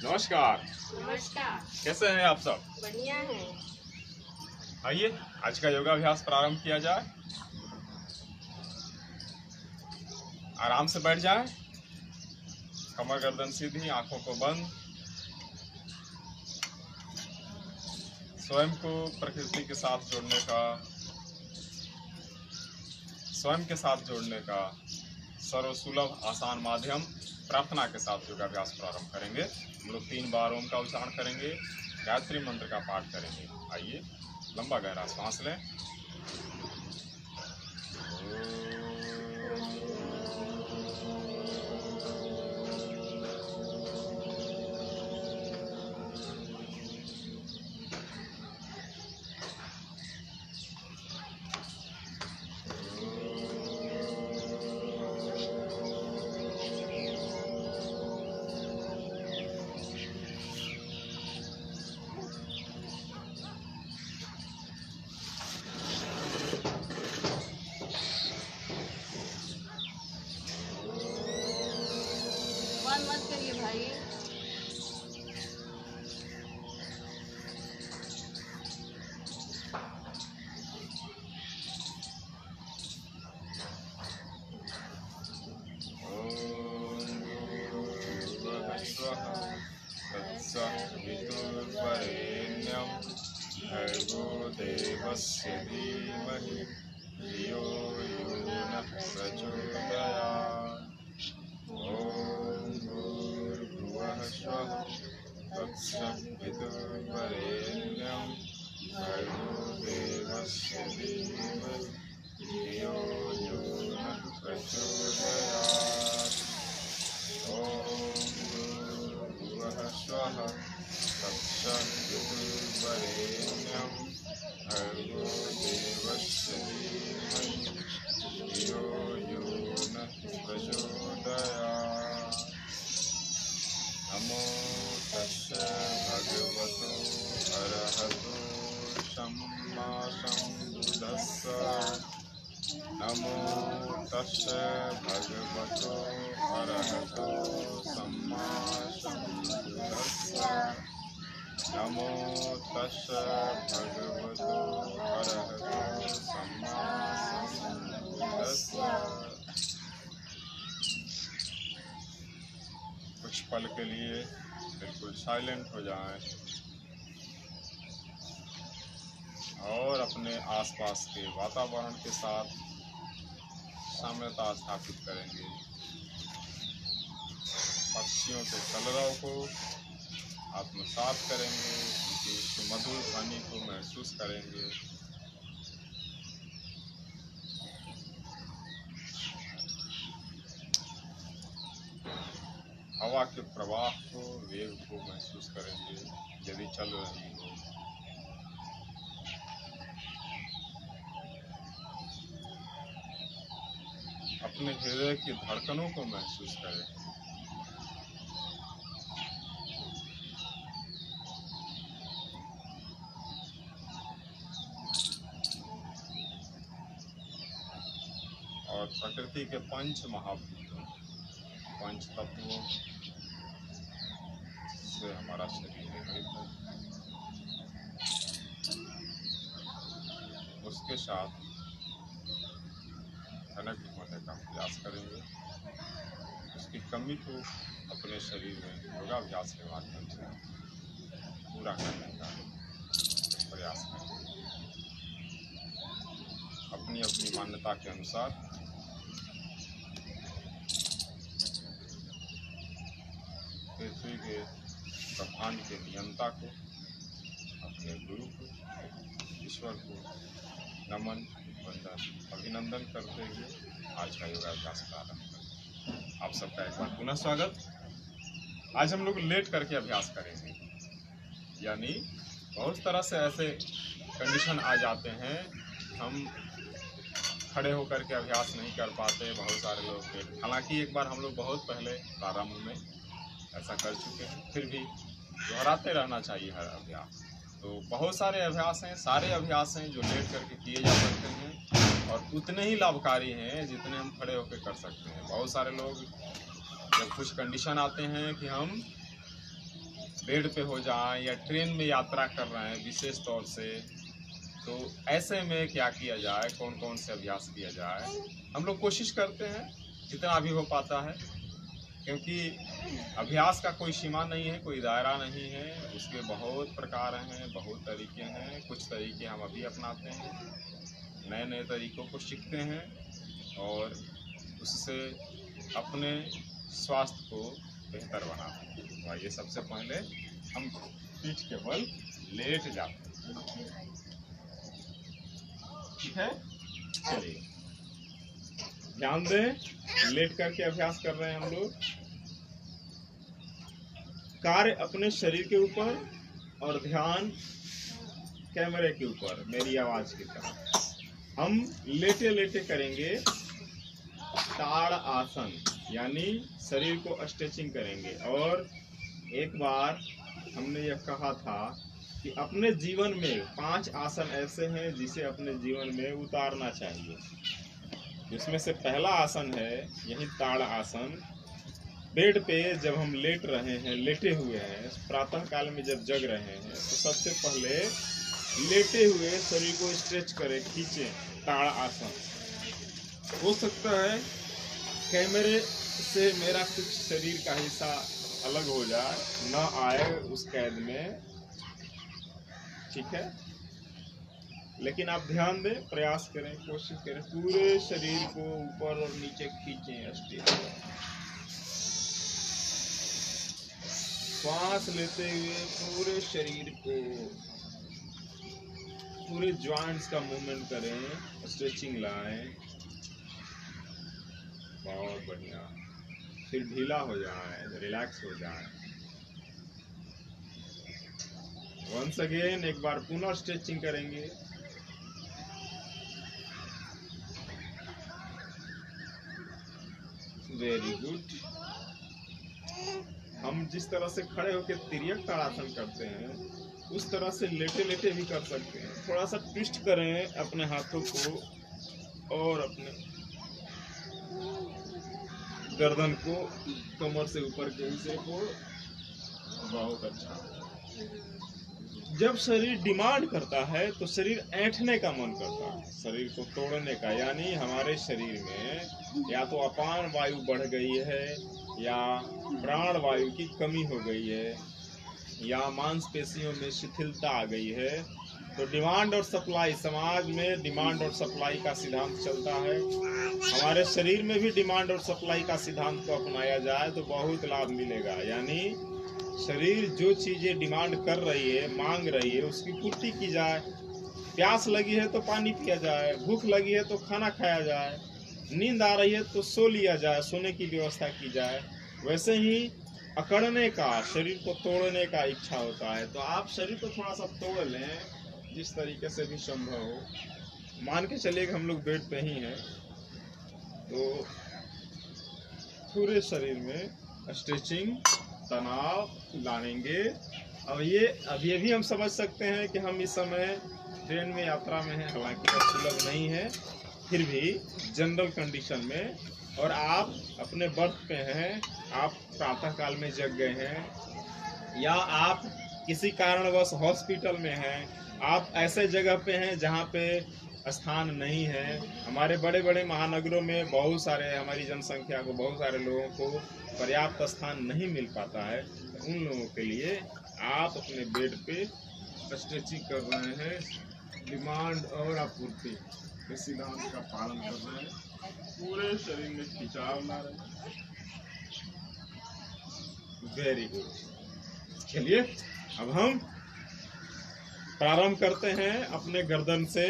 नमस्कार। नमस्कार। कैसे हैं आप सब? बढ़िया है। आइए आज का योगाभ्यास प्रारंभ किया जाए। आराम से बैठ जाएं, कमर गर्दन सीधी, आंखों को बंद। स्वयं को प्रकृति के साथ जोड़ने का, स्वयं के साथ जोड़ने का सर्वसुलभ आसान माध्यम प्रार्थना के साथ योगाभ्यास प्रारंभ करेंगे। हम लोग 3 बार ओम का उच्चारण करेंगे, गायत्री मंत्र का पाठ करेंगे। आइए लंबा गहरा सांस लें। बंद मत करिए भाई। तत्सवितुर्वरेण्यं भर्गो देवस्य धीमहि धियो यो नः प्रचोदयात्। ॐ भूर्भुवः स्वः तत्सवितुर्वरेण्यं भर्गो देवस्य धीमहि धियो यो नः प्रचोदयात्। ॐ भूर्भुवः स्वः तत्सवितुर्वरेण्यं भर्गो देवस्य धीमहि धियो यो नः प्रचोदयात्। नमो तस्यै भगवतो अरहतो सम्मा सम्बुद्धस्स। नमो तस्यै भगवतो अरहतो सम्मा सम्बुद्धस्स। नमो तस्यै भगवतो अरहतो सम्मा सम्बुद्धस्स। कुछ पल के लिए बिल्कुल साइलेंट हो जाएं और अपने आसपास के वातावरण के साथ साम्यता स्थापित करेंगे। पक्षियों के कलरव को आत्मसात करेंगे, उनकी सुमधुर ध्वनि को महसूस करेंगे। हवा के प्रवाह को, वेग को महसूस करेंगे यदि चल रही हो। अपने हृदय की धड़कनों को महसूस करें। और प्रकृति के पंच महाभूतों, पंच तत्वों से हमारा शरीर निर्मित है, उसके साथ कनेक्ट होने का प्रयास करेंगे। उसकी कमी को अपने शरीर में योगाभ्यास के माध्यम से पूरा करने का प्रयास करेंगे। अपनी अपनी मान्यता के अनुसार पृथ्वी के ब्रह्मांड के नियंता को, अपने गुरु को, ईश्वर को नमन, वंदन, अभिनंदन करते हुए आज का योगाभ्यास प्रारंभ करें। आप सबका एक बार पुनः स्वागत। आज हम लोग लेट करके अभ्यास करेंगे, यानी बहुत तरह से ऐसे कंडीशन आ जाते हैं, हम खड़े होकर के अभ्यास नहीं कर पाते। बहुत सारे लोग, हालांकि एक बार हम लोग बहुत पहले प्रारंभ में ऐसा कर चुके हैं, फिर भी दोहराते रहना चाहिए हर अभ्यास। तो बहुत सारे अभ्यास हैं, सारे अभ्यास हैं जो लेट करके किए जा सकते हैं और उतने ही लाभकारी हैं जितने हम खड़े होकर कर सकते हैं। बहुत सारे लोग जब कुछ कंडीशन आते हैं कि हम बेड पे हो जाएं या ट्रेन में यात्रा कर रहे हैं विशेष तौर से, तो ऐसे में क्या किया जाए, कौन कौन से अभ्यास किया जाए, हम लोग कोशिश करते हैं जितना भी हो पाता है, क्योंकि अभ्यास का कोई सीमा नहीं है, कोई दायरा नहीं है, उसके बहुत प्रकार हैं, बहुत तरीके हैं। कुछ तरीके हम अभी अपनाते हैं, नए नए तरीकों को सीखते हैं और उससे अपने स्वास्थ्य को बेहतर बनाते हैं। तो आइए सबसे पहले हम पीठ के बल लेट जाते हैं, ठीक है। चलिए ध्यान दें, लेट करके अभ्यास कर रहे हैं हम लोग। कार्य अपने शरीर के ऊपर और ध्यान कैमरे के ऊपर, मेरी आवाज की तरफ। हम लेटे लेटे करेंगे ताड़ आसन, यानी शरीर को स्ट्रेचिंग करेंगे। और एक बार हमने यह कहा था कि अपने जीवन में 5 आसन ऐसे हैं जिसे अपने जीवन में उतारना चाहिए। जिसमें से पहला आसन है यही ताड़ आसन। बेड पे जब हम लेट रहे हैं, लेटे हुए हैं, प्रातः काल में जब जग रहे हैं, तो सबसे पहले लेटे हुए शरीर को स्ट्रेच करें, खींचें, ताड़ आसन। हो सकता है कैमरे से मेरा कुछ शरीर का हिस्सा अलग हो जाए, न आए उस कैद में, ठीक है। लेकिन आप ध्यान दें, प्रयास करें, कोशिश करें, पूरे शरीर को ऊपर और नीचे खींचें, स्ट्रेच। श्वास लेते हुए पूरे शरीर को, पूरे जॉइंट्स का मूवमेंट करें, स्ट्रेचिंग लाएं। बहुत बढ़िया। फिर ढीला हो जाए, रिलैक्स हो जाए। वंस अगेन एक बार पुनः स्ट्रेचिंग करेंगे। Very good. हम जिस तरह से खड़े होकर तिर्यक ताड़ासन करते हैं, उस तरह से लेटे लेटे भी कर सकते हैं। थोड़ा सा ट्विस्ट करें अपने हाथों को और अपने गर्दन को, कमर से ऊपर के हिस्से को। बहुत अच्छा। जब शरीर डिमांड करता है तो शरीर ऐंठने का मन करता है, शरीर को तोड़ने का। यानी हमारे शरीर में या तो अपान वायु बढ़ गई है, या प्राण वायु की कमी हो गई है, या मांसपेशियों में शिथिलता आ गई है। तो डिमांड और सप्लाई, समाज में डिमांड और सप्लाई का सिद्धांत चलता है। हमारे शरीर में भी डिमांड और सप्लाई का सिद्धांत को अपनाया जाए तो बहुत लाभ मिलेगा। यानी शरीर जो चीजें डिमांड कर रही है, मांग रही है, उसकी पूर्ति की जाए। प्यास लगी है तो पानी पिया जाए, भूख लगी है तो खाना खाया जाए, नींद आ रही है तो सो लिया जाए, सोने की व्यवस्था की जाए। वैसे ही अकड़ने का, शरीर को तोड़ने का इच्छा होता है, तो आप शरीर को थोड़ा सा तोड़ लें जिस तरीके से भी संभव हो। मान के चलिए कि हम लोग बेड पे ही हैं, तो पूरे शरीर में स्ट्रेचिंग, तनाव लाएंगे। अब ये भी हम समझ सकते हैं कि हम इस समय ट्रेन में यात्रा में हैं, हालांकि वह सुलभ नहीं है, फिर भी जनरल कंडीशन में, और आप अपने बर्थ पे हैं, आप प्रातः काल में जग गए हैं, या आप किसी कारणवश हॉस्पिटल में हैं, आप ऐसे जगह पे हैं जहाँ पे स्थान नहीं है। हमारे बड़े बड़े महानगरों में बहुत सारे, हमारी जनसंख्या को, बहुत सारे लोगों को पर्याप्त स्थान नहीं मिल पाता है। तो उन लोगों के लिए आप अपने बेड पे स्ट्रेचिंग कर रहे हैं, डिमांड और आपूर्ति के सिद्धांत का पालन कर रहे हैं, पूरे शरीर में खिंचाव ला रहे हैं। Very good. चलिए अब हम प्रारंभ करते हैं अपने गर्दन से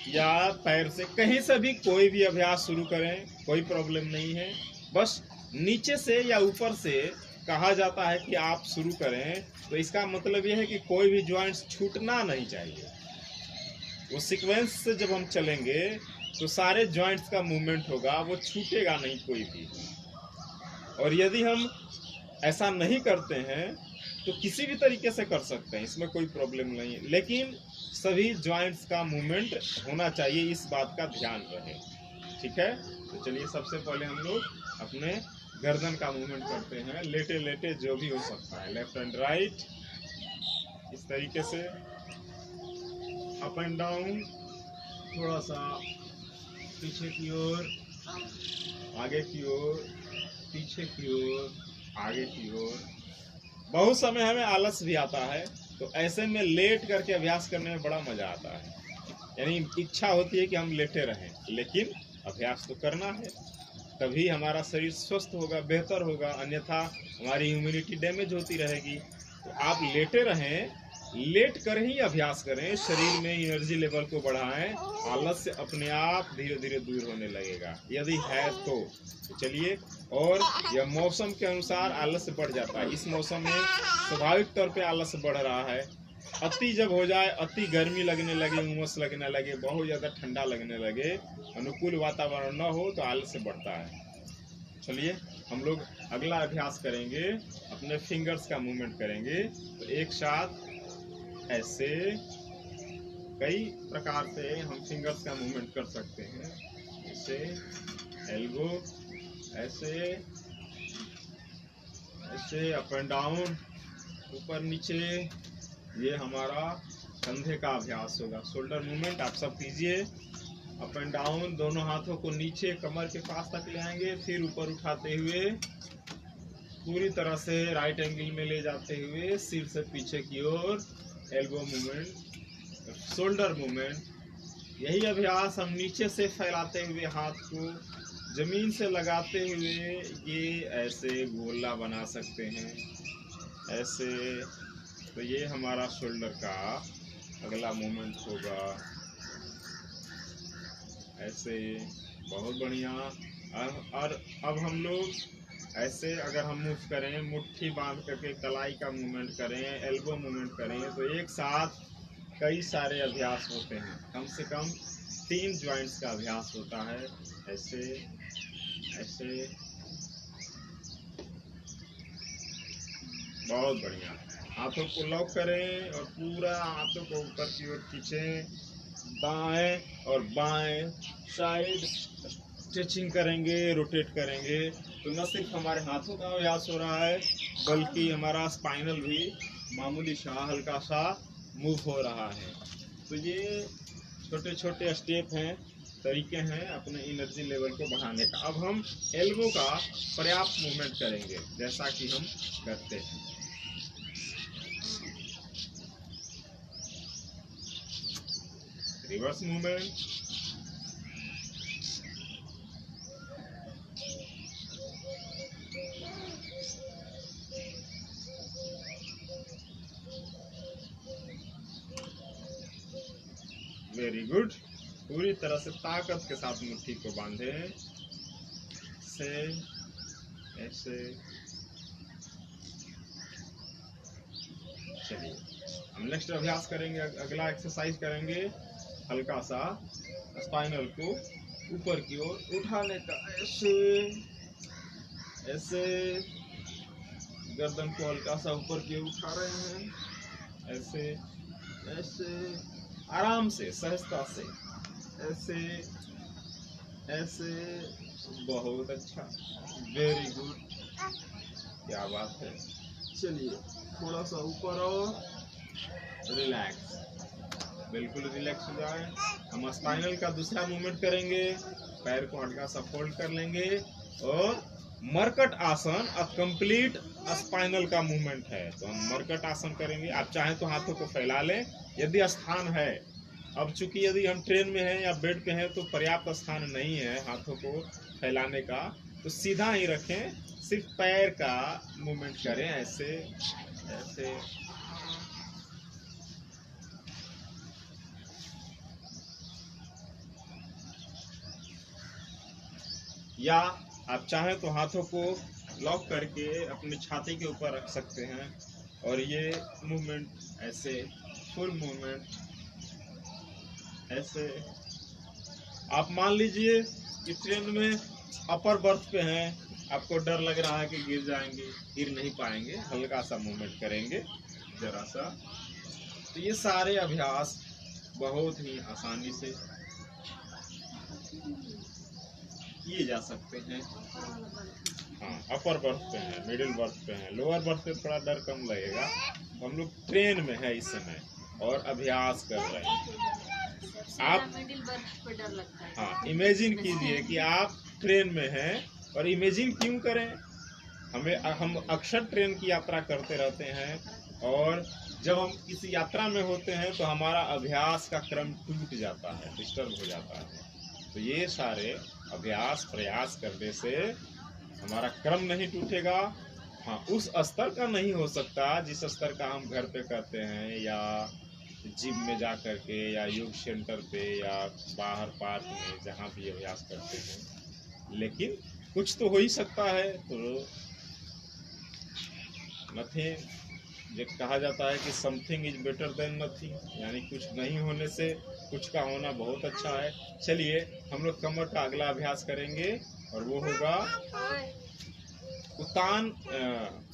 या पैर से, कहीं से भी कोई भी अभ्यास शुरू करें, कोई प्रॉब्लम नहीं है। बस नीचे से या ऊपर से कहा जाता है कि आप शुरू करें, तो इसका मतलब यह है कि कोई भी जॉइंट्स छूटना नहीं चाहिए। वो सीक्वेंस से जब हम चलेंगे तो सारे जॉइंट्स का मूवमेंट होगा, वो छूटेगा नहीं कोई भी। और यदि हम ऐसा नहीं करते हैं तो किसी भी तरीके से कर सकते हैं, इसमें कोई प्रॉब्लम नहीं है, लेकिन सभी जॉइंट्स का मूवमेंट होना चाहिए, इस बात का ध्यान रहे, ठीक है। तो चलिए सबसे पहले हम लोग अपने गर्दन का मूवमेंट करते हैं, लेटे लेटे जो भी हो सकता है, लेफ्ट एंड राइट, इस तरीके से अप एंड डाउन, थोड़ा सा पीछे की ओर, आगे की ओर, पीछे की ओर, आगे की ओर। बहुत समय हमें आलस भी आता है, तो ऐसे में लेट करके अभ्यास करने में बड़ा मजा आता है। यानी इच्छा होती है कि हम लेटे रहें, लेकिन अभ्यास तो करना है, तभी हमारा शरीर स्वस्थ होगा, बेहतर होगा, अन्यथा हमारी इम्यूनिटी डैमेज होती रहेगी। तो आप लेटे रहें, लेट कर ही अभ्यास करें, शरीर में एनर्जी लेवल को बढ़ाएं, आलस्य अपने आप धीरे धीरे दूर होने लगेगा, यदि है तो चलिए। और यह मौसम के अनुसार आलस्य बढ़ जाता है। इस मौसम में स्वाभाविक तौर पे आलस्य बढ़ रहा है। अति जब हो जाए, अति गर्मी लगने लगे, उमस लगने लगे, बहुत ज़्यादा ठंडा लगने लगे, अनुकूल वातावरण न हो, तो आलस्य बढ़ता है। चलिए हम लोग अगला अभ्यास करेंगे, अपने फिंगर्स का मूवमेंट करेंगे। तो एक साथ ऐसे कई प्रकार से हम फिंगर्स का मूवमेंट कर सकते हैं, जैसे एल्बो, ऐसे ऐसे अप एंड डाउन, ऊपर नीचे। ये हमारा कंधे का अभ्यास होगा, शोल्डर मूवमेंट आप सब कीजिए। अप एंड डाउन, दोनों हाथों को नीचे कमर के पास तक ले आएंगे, फिर ऊपर उठाते हुए पूरी तरह से राइट एंगल में ले जाते हुए सिर से पीछे की ओर, एल्बो मूवमेंट, शोल्डर मूवमेंट। यही अभ्यास हम नीचे से फैलाते हुए हाथ को जमीन से लगाते हुए ये ऐसे गोला बना सकते हैं, ऐसे। तो ये हमारा शोल्डर का अगला मूवमेंट होगा, ऐसे। बहुत बढ़िया। और अब हम लोग ऐसे अगर हम मूव करें, मुट्ठी बांध करके कलाई का मूवमेंट करें, एल्बो मूवमेंट करें, तो एक साथ कई सारे अभ्यास होते हैं। कम से कम 3 जॉइंट्स का अभ्यास होता है, ऐसे ऐसे। बहुत बढ़िया। हाथों को लॉक करें और पूरा हाथों को ऊपर की ओर खींचें, दाएं और बाएं साइड स्ट्रेचिंग करेंगे, रोटेट करेंगे। तो न सिर्फ हमारे हाथों का अभ्यास हो रहा है, बल्कि हमारा स्पाइनल भी मामूली सा हल्का सा मूव हो रहा है। तो ये छोटे छोटे स्टेप हैं, तरीके हैं अपने एनर्जी लेवल को बढ़ाने का। अब हम एल्बो का पर्याप्त मूवमेंट करेंगे, जैसा कि हम करते हैं। Reverse movement, very good. पूरी तरह से ताकत के साथ मुट्ठी को बांधे, से ऐसे। चलिए हम नेक्स्ट अभ्यास करेंगे, अगला एक्सरसाइज करेंगे, हल्का सा स्पाइनल को ऊपर की ओर उठाने का, ऐसे ऐसे। गर्दन को हल्का सा ऊपर की ओर उठा रहे हैं, ऐसे ऐसे, आराम से, सहजता से, ऐसे ऐसे। बहुत अच्छा, वेरी गुड, क्या बात है। चलिए थोड़ा सा ऊपर और रिलैक्स, बिल्कुल रिलैक्स हो जाए। हम स्पाइनल का दूसरा मूवमेंट करेंगे, पैर को हल्का सा फोल्ड कर लेंगे और मरकट आसन, कंप्लीट स्पाइनल का मूवमेंट है। तो हम मरकट आसन करेंगे। आप चाहें तो हाथों को फैला लें यदि स्थान है। अब चूंकि यदि हम ट्रेन में हैं या बेड पे हैं तो पर्याप्त स्थान नहीं है हाथों को फैलाने का, तो सीधा ही रखें, सिर्फ पैर का मूवमेंट करें, ऐसे ऐसे। या आप चाहें तो हाथों को लॉक करके अपनी छाती के ऊपर रख सकते हैं और ये मूवमेंट ऐसे, फुल मूवमेंट ऐसे। आप मान लीजिए कि ट्रेन में अपर बर्थ पे हैं, आपको डर लग रहा है कि गिर जाएंगे, गिर नहीं पाएंगे, हल्का सा मूवमेंट करेंगे, जरा सा। तो ये सारे अभ्यास बहुत ही आसानी से किए जा सकते हैं। हाँ अपर बर्थ पे हैं, मिडिल बर्थ पे हैं, लोअर बर्थ पे थोड़ा डर कम लगेगा। तो हम लोग ट्रेन में है इस समय और अभ्यास कर रहे हैं। आप मिडिल बर्थ पे डर लगता है। हाँ इमेजिन कीजिए कि आप ट्रेन में हैं, और इमेजिन क्यों करें, हम अक्सर ट्रेन की यात्रा करते रहते हैं, और जब हम इस यात्रा में होते हैं तो हमारा अभ्यास का क्रम टूट जाता है, डिस्टर्ब हो जाता है। तो ये सारे अभ्यास प्रयास करने से हमारा क्रम नहीं टूटेगा। हाँ उस स्तर का नहीं हो सकता जिस स्तर का हम घर पे करते हैं, या जिम में जा करके, या योग सेंटर पे, या बाहर पार्क में, जहाँ भी अभ्यास करते हैं। लेकिन कुछ तो हो ही सकता है। तो नथिंग, जो कहा जाता है कि something is better than nothing, यानी कुछ नहीं होने से कुछ का होना बहुत अच्छा है। चलिए हम लोग कमर का अगला अभ्यास करेंगे, और वो होगा उत्तान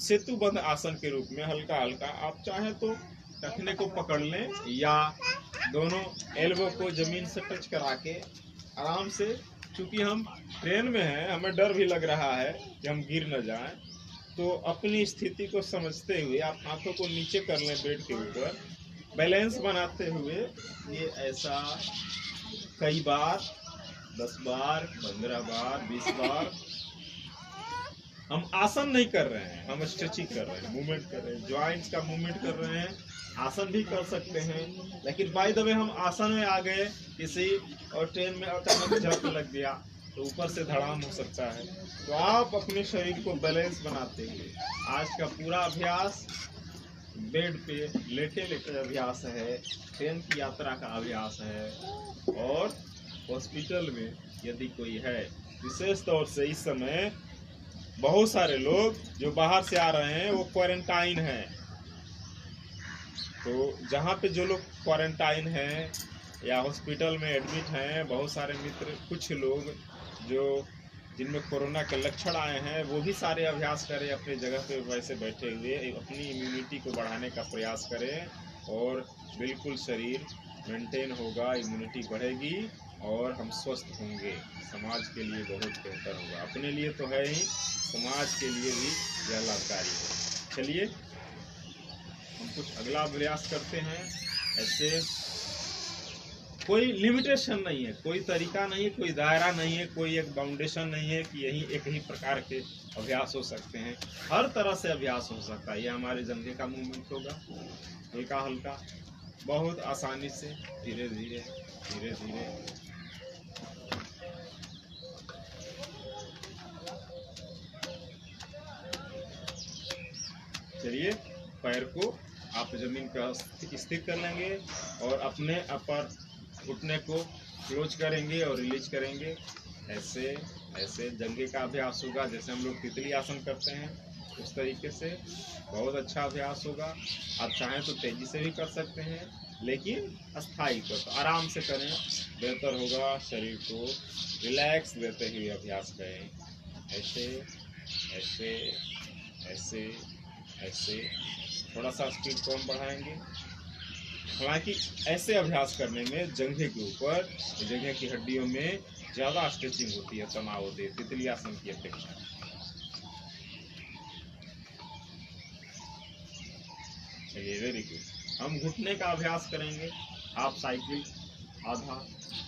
सेतुबंध आसन के रूप में। हल्का हल्का आप चाहे तो टखने को पकड़ लें, या दोनों एल्बो को जमीन से टच करा के आराम से, क्योंकि हम ट्रेन में हैं, हमें डर भी लग रहा है कि हम गिर न जाएं, तो अपनी स्थिति को समझते हुए आप हाथों को नीचे कर लें बेड के ऊपर, बैलेंस बनाते हुए। ये ऐसा कई बार, 10 बार, 15 बार, 20 बार। हम आसन नहीं कर रहे हैं, हम स्ट्रेचिंग कर रहे हैं, मूवमेंट कर रहे हैं, ज्वाइंट्स का मूवमेंट कर रहे हैं। आसन भी कर सकते हैं, लेकिन बाय द वे हम आसन में आ गए किसी, और ट्रेन में अचानक झटका लग गया तो ऊपर से धड़ाम हो सकता है। तो आप अपने शरीर को बैलेंस बनाते हुए, आज का पूरा अभ्यास बेड पे लेटे लेटे अभ्यास है, ट्रेन की यात्रा का अभ्यास है, और हॉस्पिटल में यदि कोई है, विशेष तौर से इस समय बहुत सारे लोग जो बाहर से आ रहे हैं वो क्वारंटाइन हैं। तो जहाँ पे जो लोग क्वारंटाइन हैं या हॉस्पिटल में एडमिट हैं, बहुत सारे मित्र, कुछ लोग जो जिनमें कोरोना के लक्षण आए हैं, वो भी सारे अभ्यास करें अपनी जगह पे वैसे बैठे हुए, अपनी इम्यूनिटी को बढ़ाने का प्रयास करें, और बिल्कुल शरीर मेंटेन होगा, इम्यूनिटी बढ़ेगी, और हम स्वस्थ होंगे। समाज के लिए बहुत बेहतर होगा, अपने लिए तो है ही, समाज के लिए भी यह लाभकारी है। चलिए हम कुछ अगला अभ्यास करते हैं। ऐसे कोई लिमिटेशन नहीं है, कोई तरीका नहीं है, कोई दायरा नहीं है, कोई एक बाउंडेशन नहीं है कि यही एक ही प्रकार के अभ्यास हो सकते हैं। हर तरह से अभ्यास हो सकता है। ये हमारे जंघे का मूवमेंट होगा, हल्का हल्का, बहुत आसानी से, धीरे धीरे धीरे धीरे। चलिए पैर को आप जमीन पर स्थिर कर लेंगे, और अपने अपर घुटने को क्लोज करेंगे और रिलीज करेंगे। ऐसे ऐसे जंघे का अभ्यास होगा, जैसे हम लोग तितली आसन करते हैं उस तरीके से। बहुत अच्छा अभ्यास होगा। आप चाहें तो तेजी से भी कर सकते हैं, लेकिन अस्थायी कर, तो आराम से करें, बेहतर होगा। शरीर को रिलैक्स देते हुए अभ्यास करें। ऐसे ऐसे ऐसे ऐसे, थोड़ा सा स्पीड को हम बढ़ाएंगे। हालांकि ऐसे अभ्यास करने में जंघे के ऊपर, जंघे की हड्डियों में ज़्यादा स्ट्रेचिंग होती है, तनाव होती है, तितली आसन की अपेक्षा। चलिए वेरी गुड। हम घुटने का अभ्यास करेंगे, हाफ साइकिल, आधा।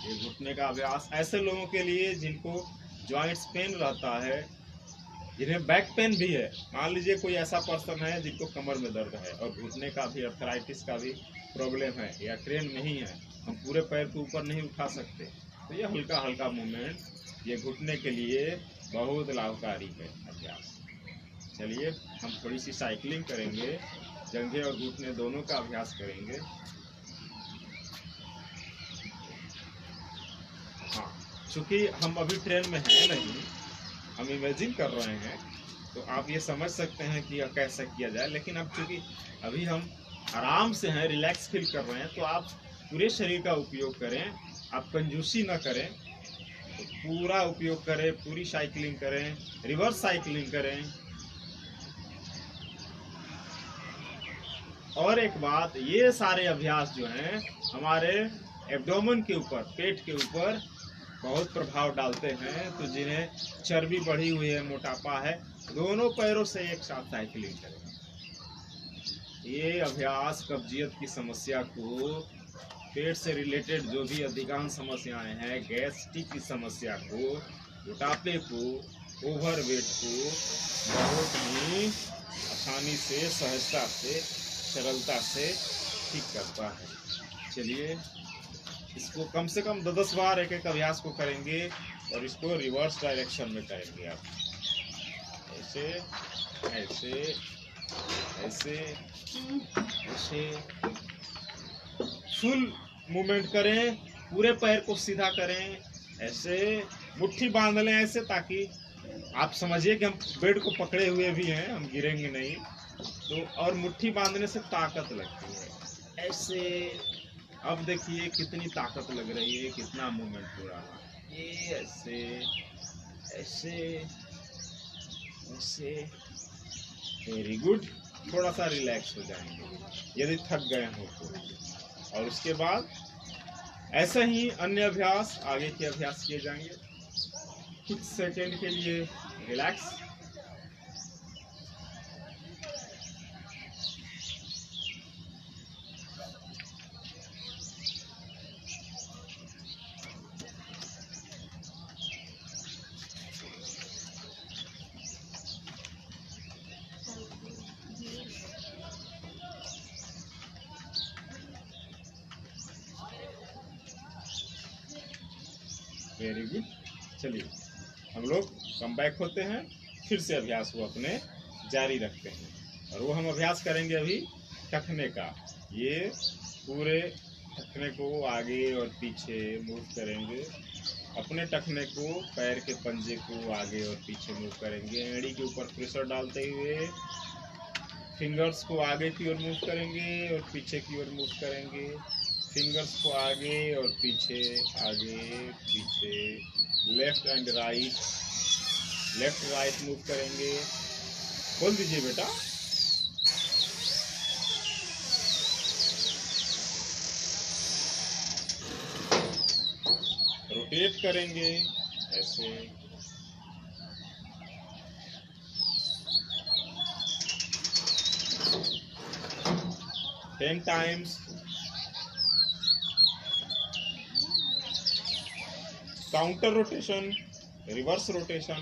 ये घुटने का अभ्यास ऐसे लोगों के लिए जिनको जॉइंट्स पेन रहता है, जिन्हें बैक पेन भी है। मान लीजिए कोई ऐसा पर्सन है जिनको कमर में दर्द है, और घुटने का भी, अर्थराइटिस का भी प्रॉब्लम है, या ट्रेन में ही है, हम पूरे पैर को ऊपर नहीं उठा सकते, तो ये हल्का हल्का मूवमेंट ये घुटने के लिए बहुत लाभकारी है अभ्यास। चलिए हम थोड़ी सी साइकिलिंग करेंगे, जंघे और घुटने दोनों का अभ्यास करेंगे। हाँ, चूँकि हम अभी ट्रेन में हैं नहीं, हम इमेजिन कर रहे हैं, तो आप ये समझ सकते हैं कि यह कैसे किया जाए। लेकिन अब चूँकि अभी हम आराम से हैं, रिलैक्स फील कर रहे हैं, तो आप पूरे शरीर का उपयोग करें, आप कंजूसी न करें, तो पूरा उपयोग करें, पूरी साइकिलिंग करें, रिवर्स साइकिलिंग करें। और एक बात, ये सारे अभ्यास जो हैं हमारे एब्डोमेन के ऊपर, पेट के ऊपर बहुत प्रभाव डालते हैं। तो जिन्हें चर्बी बढ़ी हुई है, मोटापा है, दोनों पैरों से एक साथ साइकिलिंग करें। ये अभ्यास कब्जियत की समस्या को, पेट से रिलेटेड जो भी अधिकांश समस्याएं हैं, गैस्ट्रिक की समस्या को, मोटापे को, ओवरवेट को बहुत ही आसानी से, सहजता से, सरलता से ठीक करता है। चलिए इसको कम से कम 10 बार एक एक अभ्यास को करेंगे और इसको रिवर्स डायरेक्शन में करेंगे आप। ऐसे ऐसे ऐसे ऐसे फुल मूवमेंट करें, पूरे पैर को सीधा करें, ऐसे मुट्ठी बांध लें ऐसे, ताकि आप समझिए कि हम बेड को पकड़े हुए भी हैं, हम गिरेंगे नहीं। तो और मुट्ठी बांधने से ताकत लगती है ऐसे। अब देखिए कितनी ताकत लग रही है, कितना मूवमेंट हो रहा है। ये ऐसे ऐसे ऐसे, वेरी गुड। थोड़ा सा रिलैक्स हो जाएंगे यदि थक गए हो तो। और उसके बाद ऐसे ही अन्य अभ्यास, आगे के अभ्यास किए जाएंगे। कुछ सेकेंड के लिए रिलैक्स। Very good. चलिए हम लोग कम बैक होते हैं, फिर से अभ्यास को अपने जारी रखते हैं। और वो हम अभ्यास करेंगे अभी टखने का। ये पूरे टखने को आगे और पीछे मूव करेंगे। अपने टखने को, पैर के पंजे को आगे और पीछे मूव करेंगे। एड़ी के ऊपर प्रेशर डालते हुए फिंगर्स को आगे की ओर मूव करेंगे और पीछे की ओर मूव करेंगे। फिंगर्स को आगे और पीछे, आगे पीछे, left and right, left right move करेंगे। खोल दीजिए बेटा। रोटेट करेंगे ऐसे। 10 times. Counter rotation, reverse rotation.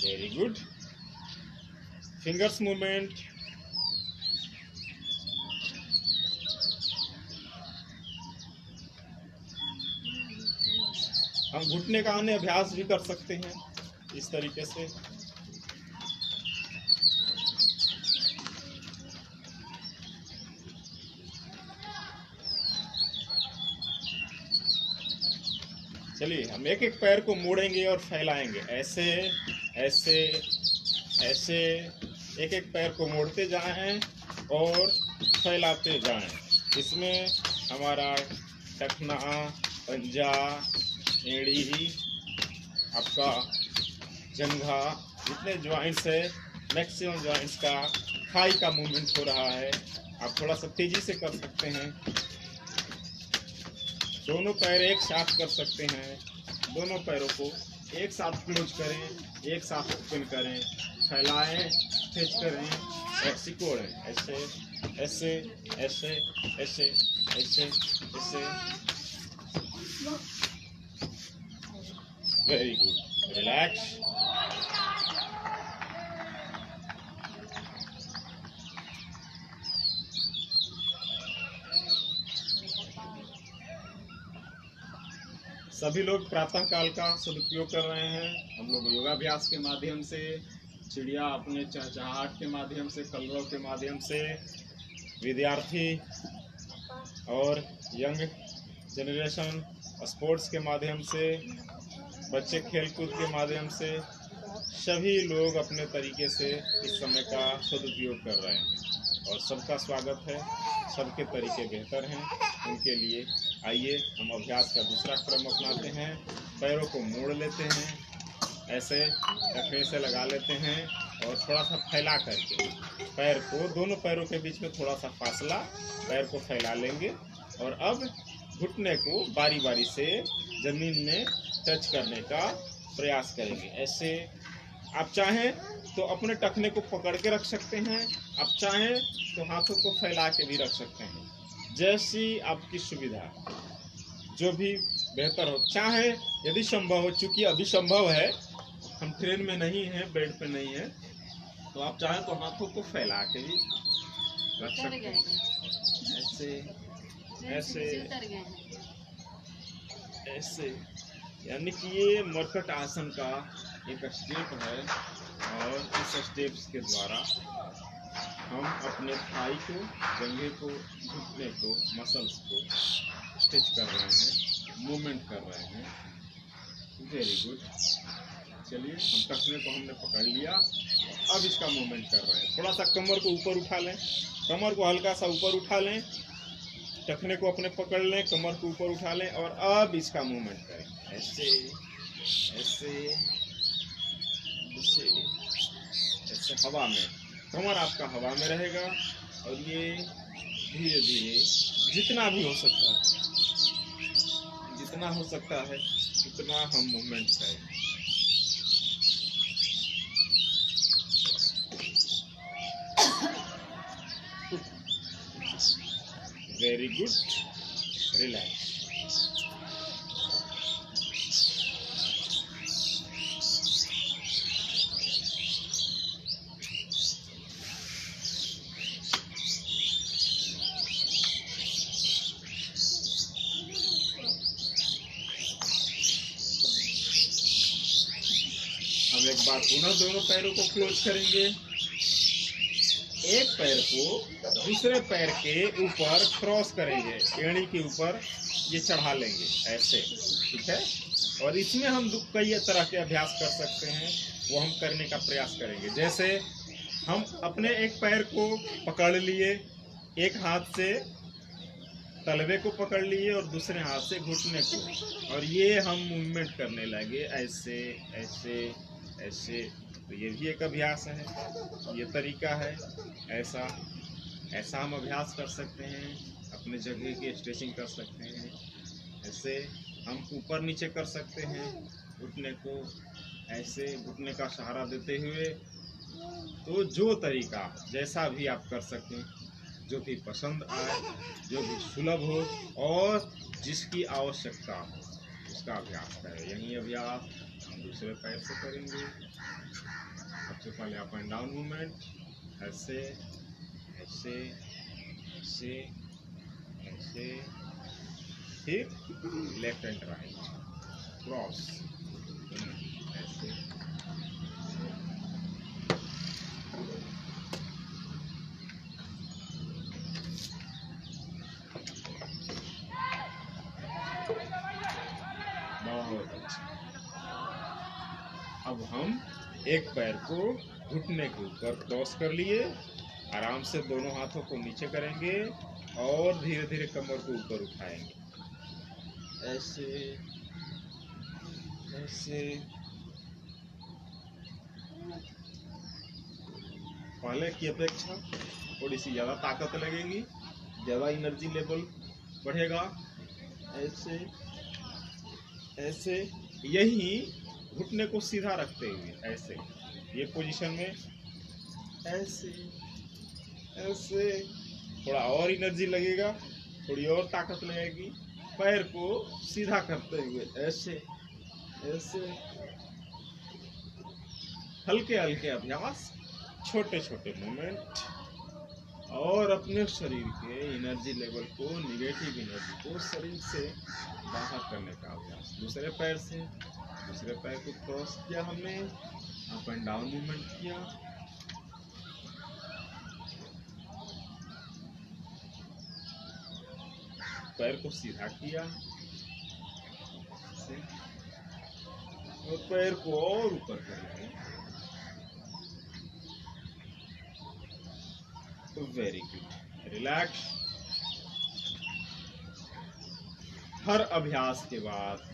Very good. Fingers movement. हम घुटने का अन्य अभ्यास भी कर सकते हैं इस तरीके से। चलिए हम एक एक पैर को मोड़ेंगे और फैलाएंगे ऐसे ऐसे ऐसे। एक एक पैर को मोड़ते जाएं और फैलाते जाएं। इसमें हमारा टखना, पंजा, एड़ी, आपका जंघा, जितने जॉइंट्स है मैक्सिमम जॉइंट्स का, थाई का मूवमेंट हो रहा है। आप थोड़ा सा तेजी से कर सकते हैं। दोनों पैर एक साथ कर सकते हैं। दोनों पैरों को एक साथ क्लोज करें, एक साथ ओपन करें, फैलाएं, स्ट्रेच करें, सिकोड़ें ऐसे ऐसे ऐसे ऐसे ऐसे ऐसे। Very good. रिलैक्स। सभी लोग प्रातः काल का सदुपयोग कर रहे हैं। हम लोग योगाभ्यास के माध्यम से, चिड़िया अपने चहचहाहट के माध्यम से, कलरव के माध्यम से, विद्यार्थी और यंग जनरेशन स्पोर्ट्स के माध्यम से, बच्चे खेलकूद के माध्यम से, सभी लोग अपने तरीके से इस समय का सदुपयोग कर रहे हैं और सबका स्वागत है। सबके तरीके बेहतर हैं, उनके लिए आइए हम अभ्यास का दूसरा क्रम अपनाते हैं। पैरों को मोड़ लेते हैं, ऐसे टखने से लगा लेते हैं और थोड़ा सा फैला करके पैर को, दोनों पैरों के बीच में थोड़ा सा फासला, पैर को फैला लेंगे और अब घुटने को बारी बारी से जमीन में टच करने का प्रयास करेंगे। ऐसे आप चाहें तो अपने टखने को पकड़ के रख सकते हैं, आप चाहें तो हाथों को फैला के भी रख सकते हैं, जैसी आपकी सुविधा, जो भी बेहतर हो। चाहे यदि संभव हो, चूंकि अभी संभव है, हम ट्रेन में नहीं हैं, बेड पे नहीं है, तो आप चाहें तो हाथों को फैला के भी रख सकते हैं। ऐसे ऐसे ऐसे, यानी कि ये मरकट आसन का एक स्टेप है और इस स्टेप्स के द्वारा हम अपने थाई को, जंघे को, घुटने को, मसल्स को स्ट्रेच कर रहे हैं, मूवमेंट कर रहे हैं। Very good. चलिए, हम टखने को हमने पकड़ लिया, अब इसका मूवमेंट कर रहे हैं। थोड़ा सा कमर को ऊपर उठा लें, कमर को हल्का सा ऊपर उठा लें, टखने को अपने पकड़ लें, कमर को ऊपर उठा लें और अब इसका मूवमेंट करें। ऐसे ऐसे ऐसे ऐसे हवा में, कमर आपका हवा में रहेगा और ये धीरे धीरे जितना भी हो सकता है, जितना हो सकता है उतना हम मूवमेंट करें। Very good, relax. हम एक बार पुनः दोनों पैरों को क्लोज करेंगे, एक पैर को दूसरे पैर के ऊपर क्रॉस करेंगे, एड़ी के ऊपर ये चढ़ा लेंगे ऐसे, ठीक है। और इसमें हम कई तरह के अभ्यास कर सकते हैं, वो हम करने का प्रयास करेंगे। जैसे हम अपने एक पैर को पकड़ लिए, एक हाथ से तलवे को पकड़ लिए और दूसरे हाथ से घुटने को, और ये हम मूवमेंट करने लगे ऐसे ऐसे ऐसे। तो ये भी एक अभ्यास है, ये तरीका है। ऐसा ऐसा हम अभ्यास कर सकते हैं, अपने जगह की स्ट्रेचिंग कर सकते हैं। ऐसे हम ऊपर नीचे कर सकते हैं, घुटने को ऐसे, घुटने का सहारा देते हुए। तो जो तरीका जैसा भी आप कर सकें, जो भी पसंद आए, जो भी सुलभ हो और जिसकी आवश्यकता हो, उसका अभ्यास करें। यही अभ्यास हम दूसरे पैर से करेंगे। सबसे पहले अप एंड डाउन मूवमेंट, ऐसे ऐसे ऐसे ऐसे, फिर लेफ्ट एंड राइट क्रॉस, ऐसे। बहुत अच्छा। अब हम एक पैर को घुटने के ऊपर क्रॉस कर लिए, आराम से दोनों हाथों को नीचे करेंगे और धीरे धीरे कमर को ऊपर उठाएंगे, ऐसे ऐसे। पहले की अपेक्षा थोड़ी सी ज़्यादा ताकत लगेगी, ज़्यादा एनर्जी लेवल बढ़ेगा। ऐसे ऐसे, यही घुटने को सीधा रखते हुए ऐसे, ये पोजीशन में ऐसे ऐसे। थोड़ा और एनर्जी लगेगा, थोड़ी और ताकत लगेगी, पैर को सीधा करते हुए ऐसे ऐसे। हल्के हल्के अभ्यास, छोटे छोटे मूवमेंट, और अपने शरीर के एनर्जी लेवल को, निगेटिव एनर्जी को शरीर से बाहर करने का अभ्यास। दूसरे पैर से दूसरे पैर को क्रॉस किया हमने, अप एंड डाउन मूवमेंट किया, पैर को सीधा किया और पैर को और ऊपर करेंगे। तो वेरी गुड, रिलैक्स। हर अभ्यास के बाद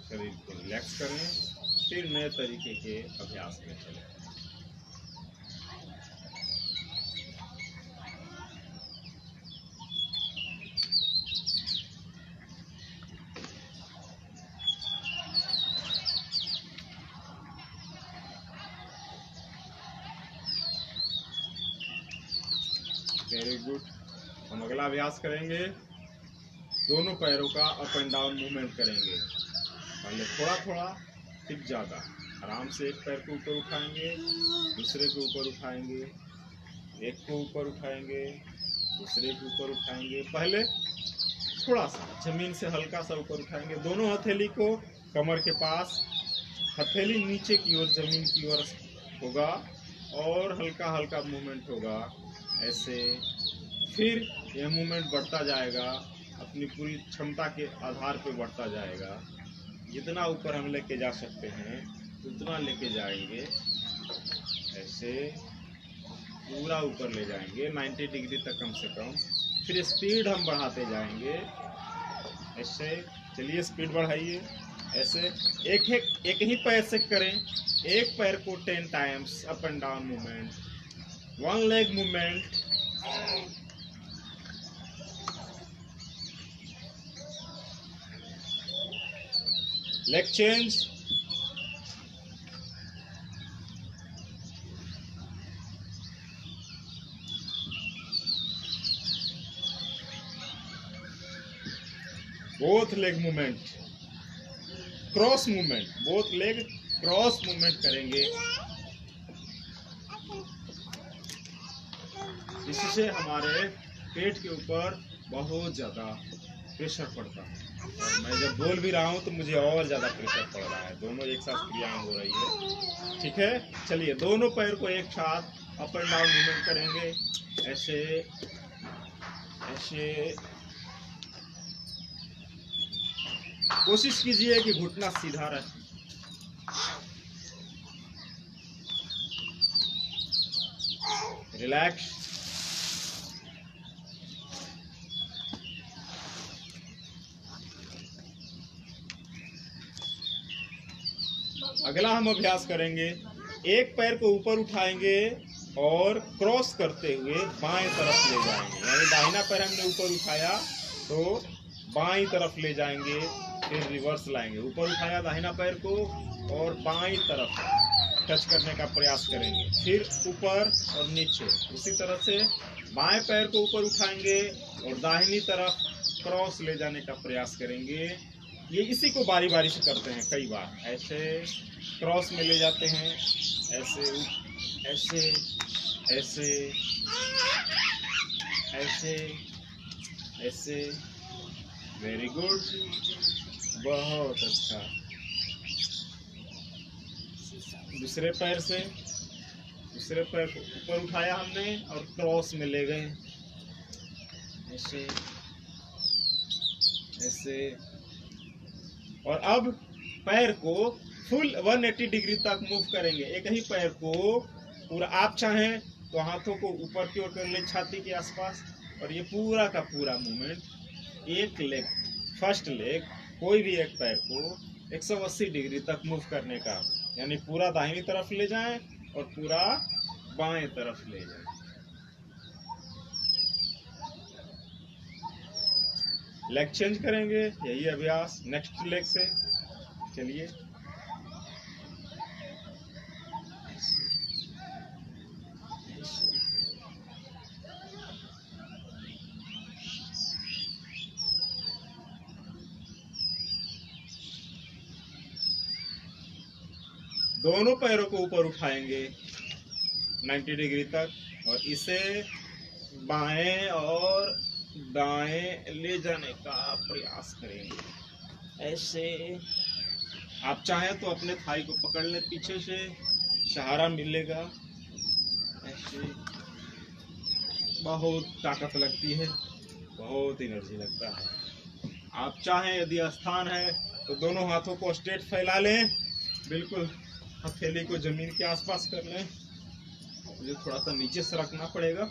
शरीर को रिलैक्स करें, फिर नए तरीके के अभ्यास में चलें। गुड। हम अगला अभ्यास करेंगे, दोनों पैरों का अप एंड डाउन मूवमेंट करेंगे। पहले थोड़ा थोड़ा, फिर ज़्यादा। आराम से एक पैर को ऊपर उठाएंगे, दूसरे को ऊपर उठाएंगे, एक को ऊपर उठाएंगे, दूसरे को ऊपर उठाएंगे। पहले थोड़ा सा जमीन से हल्का सा ऊपर उठाएंगे, दोनों हथेली को कमर के पास, हथेली नीचे की ओर जमीन की ओर होगा और हल्का हल्का मूवमेंट होगा ऐसे। फिर यह मूवमेंट बढ़ता जाएगा, अपनी पूरी क्षमता के आधार पर बढ़ता जाएगा। जितना ऊपर हम लेके जा सकते हैं उतना लेके जाएंगे, ऐसे पूरा ऊपर ले जाएंगे 90 डिग्री तक कम से कम। फिर स्पीड हम बढ़ाते जाएंगे ऐसे। चलिए स्पीड बढ़ाइए ऐसे। एक ही पैर से करें, एक पैर को 10 times up and down movement, one leg movement. Leg change, both leg movement, cross movement, both leg cross movement करेंगे। इससे हमारे पेट के ऊपर बहुत ज़्यादा प्रेशर पड़ता है, और मैं जब बोल भी रहा हूँ तो मुझे और ज़्यादा प्रेशर पड़ रहा है। दोनों एक साथ क्रियाएं हो रही है, ठीक है। चलिए दोनों पैर को एक साथ अप एंड डाउन मूवमेंट करेंगे ऐसे ऐसे। कोशिश कीजिए कि घुटना सीधा रहे। रिलैक्स। अगला हम अभ्यास करेंगे, एक पैर को ऊपर उठाएंगे और क्रॉस करते हुए बाएं तरफ ले जाएंगे। यानी दाहिना पैर हमने ऊपर उठाया तो बाईं तरफ ले जाएंगे, फिर रिवर्स लाएंगे। ऊपर उठाया दाहिना पैर को और बाईं तरफ टच करने का प्रयास करेंगे, फिर ऊपर और नीचे। उसी तरह से बाएं पैर को ऊपर उठाएंगे और दाहिनी तरफ क्रॉस ले जाने का प्रयास करेंगे। ये इसी को बारी बारी से करते हैं कई बार। ऐसे क्रॉस में ले जाते हैं, ऐसे ऐसे ऐसे ऐसे ऐसे। वेरी गुड, बहुत अच्छा। दूसरे पैर से, दूसरे पैर को ऊपर उठाया हमने और क्रॉस में ले गए ऐसे ऐसे। और अब पैर को फुल 180 डिग्री तक मूव करेंगे। एक ही पैर को पूरा, आप चाहें तो हाथों को ऊपर की ओर कर ले छाती के आसपास, और ये पूरा का पूरा मूवमेंट एक लेग, फर्स्ट लेग, कोई भी एक पैर को 180 डिग्री तक मूव करने का। यानी पूरा दाहिनी तरफ ले जाएं और पूरा बाएं तरफ ले जाएं। लेग चेंज करेंगे, यही अभ्यास नेक्स्ट लेग से। चलिए दोनों पैरों को ऊपर उठाएंगे 90 डिग्री तक, और इसे बाएं और दाएं ले जाने का प्रयास करेंगे ऐसे। आप चाहें तो अपने थाई को पकड़ लें, पीछे से सहारा मिलेगा ऐसे। बहुत ताकत लगती है, बहुत एनर्जी लगता है। आप चाहें यदि स्थान है तो दोनों हाथों को स्ट्रेट फैला लें, बिल्कुल हथेली को जमीन के आसपास कर लें। मुझे थोड़ा सा नीचे से रखना पड़ेगा।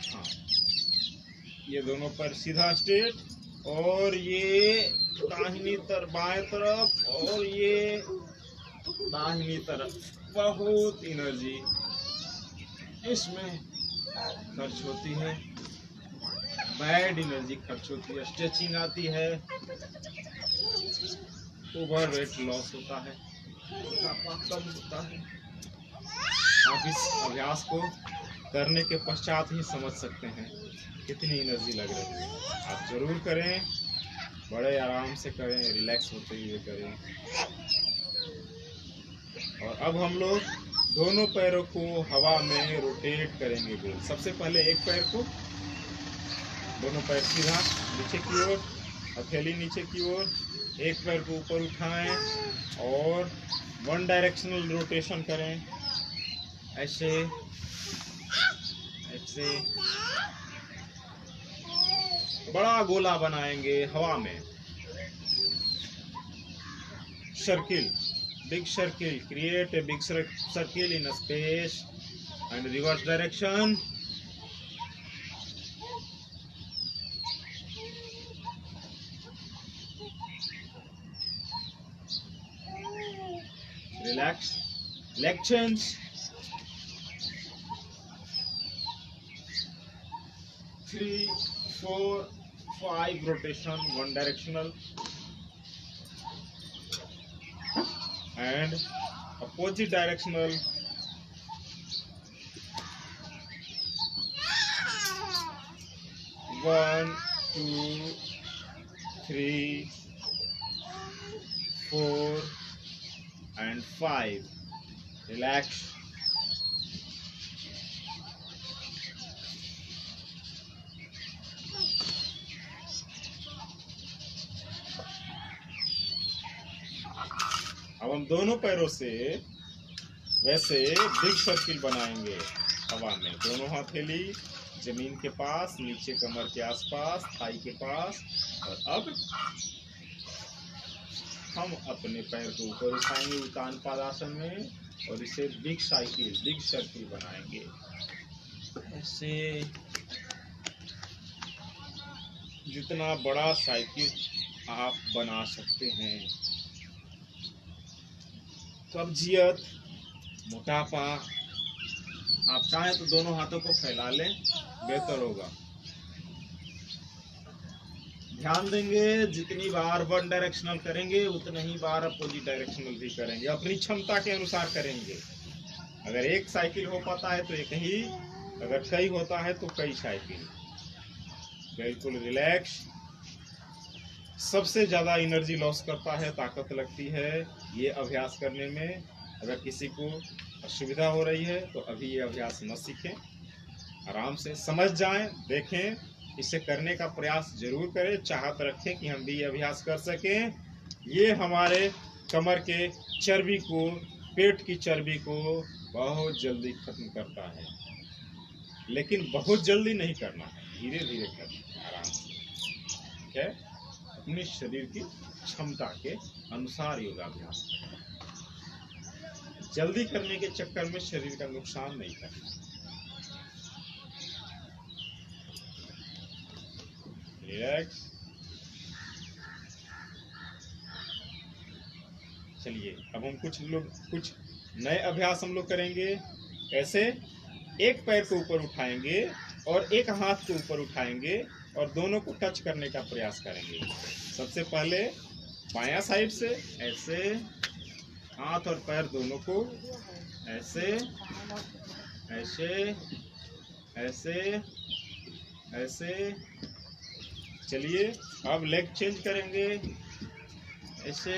हाँ, ये दोनों पैर सीधा स्ट्रेट, और ये दाहिनी तरफ बाएं तरफ, और ये दाहिनी तरफ। बहुत एनर्जी इसमें खर्च होती है, बैड एनर्जी खर्च होती है। स्ट्रेचिंग आती है, ओवर वेट लॉस होता है, मोटापा कम होता है। आप इस अभ्यास को करने के पश्चात ही समझ सकते हैं कितनी एनर्जी लग रही है। आप जरूर करें, बड़े आराम से करें, रिलैक्स होते हुए करें। और अब हम लोग दोनों पैरों को हवा में रोटेट करेंगे गोल। सबसे पहले एक पैर को, दोनों पैर सीधा नीचे की ओर, हथेली नीचे की ओर, एक पैर को ऊपर उठाएं और वन डायरेक्शनल रोटेशन करें, ऐसे ऐसे बड़ा गोला बनाएंगे हवा में। Circle, big circle, create a big circle in a space and reverse direction. Relax, leg change. 3, 4, 5 rotation, one directional, and opposite directional. 1, 2, 3, 4 and 5. Relax. अब हम दोनों पैरों से वैसे बिग सर्किल बनाएंगे हवा में। दोनों हथेली जमीन के पास, नीचे कमर के आसपास, थाई के पास। और अब हम अपने पैर को ऊपर उठाएंगे उत्तान पादासन में और इसे बिग सर्किल बनाएंगे ऐसे। जितना बड़ा साइकिल आप बना सकते हैं। कब्जियत, मोटापा, आप चाहें तो दोनों हाथों को फैला लें, बेहतर होगा। ध्यान देंगे जितनी बार वन डायरेक्शनल करेंगे उतने ही बार अपोजिट डायरेक्शनल भी करेंगे, अपनी क्षमता के अनुसार करेंगे। अगर एक साइकिल हो पाता है तो एक ही, अगर कई होता है तो कई साइकिल। बिल्कुल रिलैक्स। सबसे ज्यादा एनर्जी लॉस करता है, ताकत लगती है ये अभ्यास करने में। अगर किसी को असुविधा हो रही है तो अभी ये अभ्यास न सीखें, आराम से समझ जाएं, देखें, इसे करने का प्रयास जरूर करें, चाहत रखें कि हम भी ये अभ्यास कर सकें। ये हमारे कमर के चर्बी को, पेट की चर्बी को बहुत जल्दी खत्म करता है, लेकिन बहुत जल्दी नहीं करना है, धीरे धीरे करना है, आराम से। ठीक है, अपने शरीर की क्षमता के अनुसार योगाभ्यास करें। जल्दी करने के चक्कर में शरीर का नुकसान नहीं करना। रिलैक्स। चलिए अब हम कुछ नए अभ्यास हम लोग करेंगे। ऐसे एक पैर को ऊपर उठाएंगे और एक हाथ को ऊपर उठाएंगे और दोनों को टच करने का प्रयास करेंगे। सबसे पहले बायां साइड से ऐसे, हाथ और पैर दोनों को ऐसे ऐसे ऐसे ऐसे। चलिए अब लेग चेंज करेंगे। ऐसे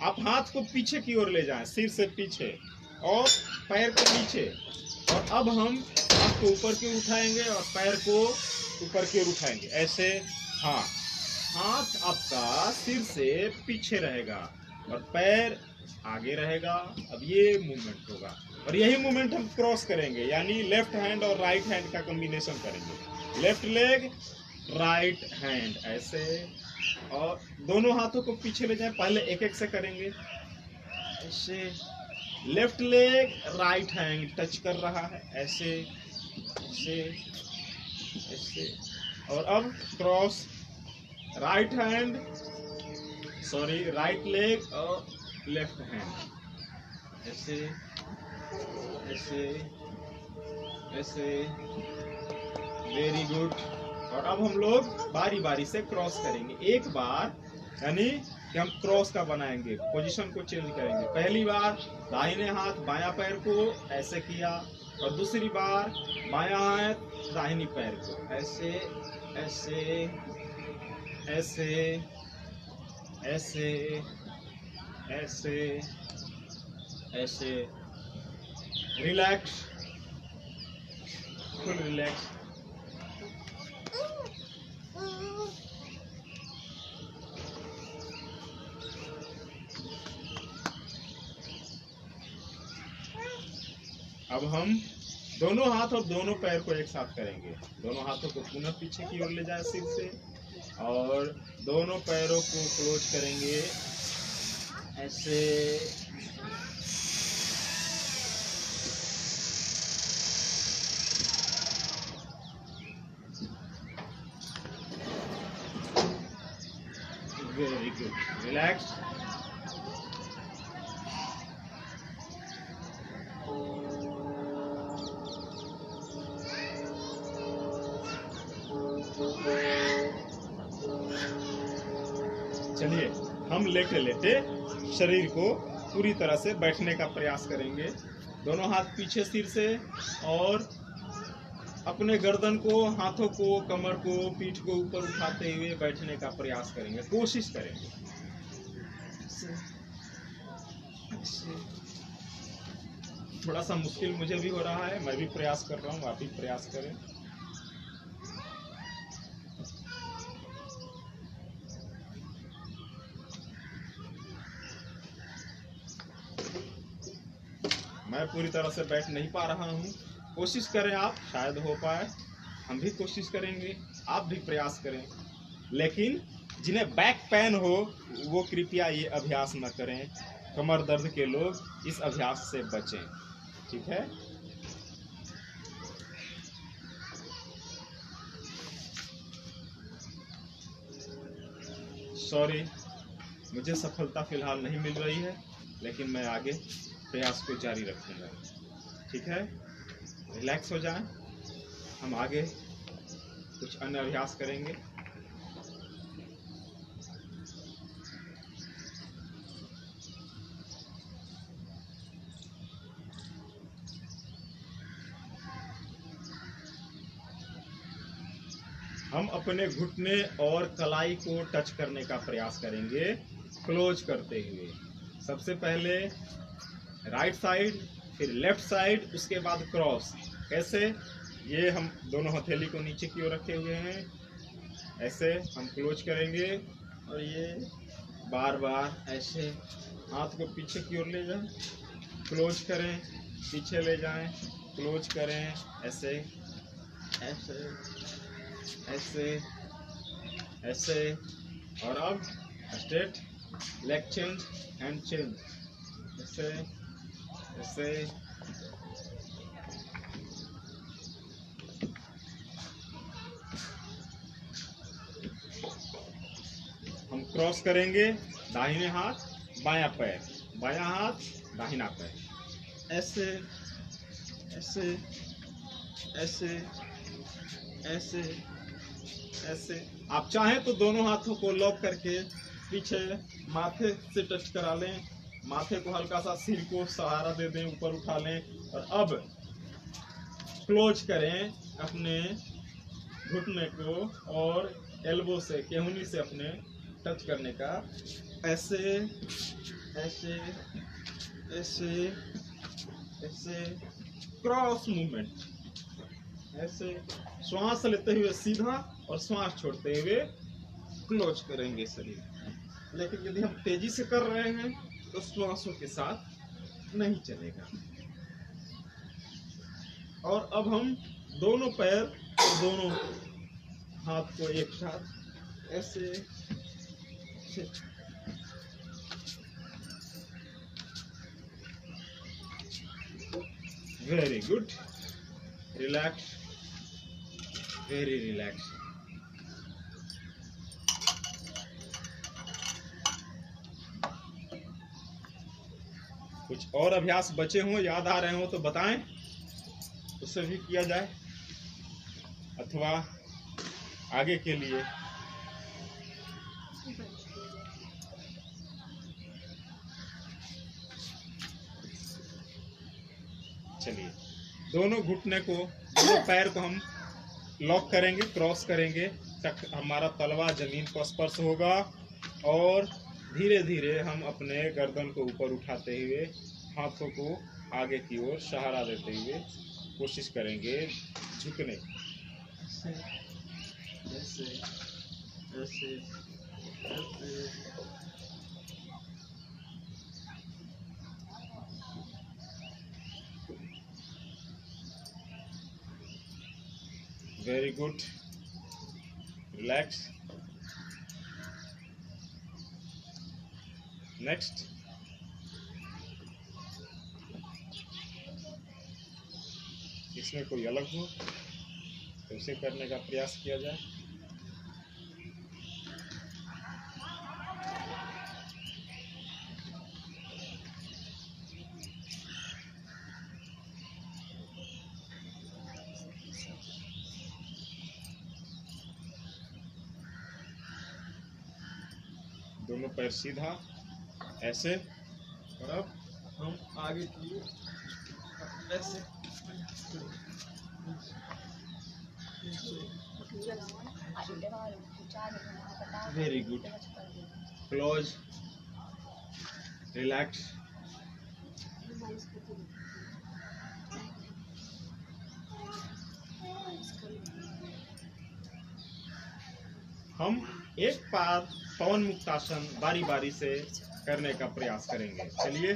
आप हाथ को पीछे की ओर ले जाएं, सिर से पीछे और पैर के नीचे। और अब हम हाथ को ऊपर की ओर उठाएंगे और पैर को ऊपर की ओर उठाएंगे ऐसे। हाँ, हाथ आपका सिर से पीछे रहेगा और पैर आगे रहेगा। अब ये मूवमेंट होगा और यही मूवमेंट हम क्रॉस करेंगे, यानी लेफ्ट हैंड और राइट हैंड का कॉम्बिनेशन करेंगे। लेफ्ट लेग, राइट हैंड ऐसे। और दोनों हाथों को पीछे ले जाएं, पहले एक एक से करेंगे ऐसे। Left leg, right hand touch कर रहा है ऐसे ऐसे ऐसे। और अब cross, right hand, sorry, right leg और लेफ्ट हैंड ऐसे ऐसे ऐसे। Very good. और अब हम लोग बारी बारी से क्रॉस करेंगे। एक बार यानी कि हम क्रॉस का बनाएंगे, पोजीशन को चेंज करेंगे। पहली बार दाहिने हाथ बायां पैर को ऐसे किया और दूसरी बार बायां हाथ दाहिनी पैर को ऐसे ऐसे ऐसे ऐसे ऐसे ऐसे। Relax, full relax. अब हम दोनों हाथ और दोनों पैर को एक साथ करेंगे। दोनों हाथों को पुनः पीछे की ओर ले जाए सिर से और दोनों पैरों को क्लोज करेंगे ऐसे वेरी गुड। रिलैक्स। चलिए हम लेटे लेटे शरीर को पूरी तरह से बैठने का प्रयास करेंगे। दोनों हाथ पीछे सिर से और अपने गर्दन को, हाथों को, कमर को, पीठ को ऊपर उठाते हुए बैठने का प्रयास करेंगे, कोशिश करेंगे। थोड़ा सा मुश्किल मुझे भी हो रहा है, मैं भी प्रयास कर रहा हूँ, आप भी प्रयास करें। मैं पूरी तरह से बैठ नहीं पा रहा हूँ, कोशिश करें आप, शायद हो पाए। हम भी कोशिश करेंगे, आप भी प्रयास करें। लेकिन जिन्हें बैक पेन हो वो कृपया ये अभ्यास न करें। कमर दर्द के लोग इस अभ्यास से बचें, ठीक है। सॉरी, मुझे सफलता फिलहाल नहीं मिल रही है, लेकिन मैं आगे प्रयास को जारी रखूंगा, ठीक है। रिलैक्स हो जाएं, हम आगे कुछ अन्य अभ्यास करेंगे। हम अपने घुटने और कलाई को टच करने का प्रयास करेंगे, क्लोज करते हुए। सबसे पहले राइट साइड, फिर लेफ्ट साइड, उसके बाद क्रॉस। कैसे? ये हम दोनों हथेली को नीचे की ओर रखे हुए हैं, ऐसे हम क्लोज करेंगे और ये बार बार ऐसे हाथ को पीछे की ओर ले जाएं, क्लोज करें, पीछे ले जाएं, क्लोज करें, ऐसे ऐसे ऐसे ऐसे। और अब straight, leg change, hand change, ऐसे ऐसे। हम क्रॉस करेंगे, दाहिने हाथ बायां पैर, बायां हाथ दाहिना पैर, ऐसे ऐसे ऐसे ऐसे ऐसे। आप चाहें तो दोनों हाथों को लॉक करके पीछे माथे से टच करा लें, माथे को हल्का सा, सिर को सहारा दे दें, ऊपर उठा लें। और अब क्लोज करें अपने घुटने को और एल्बो से, केहूनी से अपने टच करने का, ऐसे ऐसे ऐसे ऐसे। क्रॉस मूवमेंट, ऐसे श्वास लेते हुए सीधा और श्वास छोड़ते हुए क्लोज करेंगे शरीर। लेकिन यदि हम तेजी से कर रहे हैं तो श्वासों के साथ नहीं चलेगा। और अब हम दोनों पैर और दोनों हाथ को एक साथ ऐसे very good. Relax, very relax. कुछ और अभ्यास बचे हों, याद आ रहे हो तो बताएं, उससे भी किया जाए, अथवा आगे के लिए। चलिए, दोनों घुटने को, दोनों पैर को हम लॉक करेंगे, क्रॉस करेंगे, तक हमारा तलवा जमीन को स्पर्श होगा और धीरे धीरे हम अपने गर्दन को ऊपर उठाते हुए हाथों को आगे की ओर सहारा देते हुए कोशिश करेंगे झुकने। ऐसे ऐसे ऐसे ऐसे। Very good, relax. नेक्स्ट, इसमें कोई अलग हो तो उसे करने का प्रयास किया जाए। दोनों पैर सीधा ऐसे, और अब हम आगे की ओर ऐसे। Very good, close, relax. हम एक बार पवन मुक्तासन बारी बारी से करने का प्रयास करेंगे। चलिए,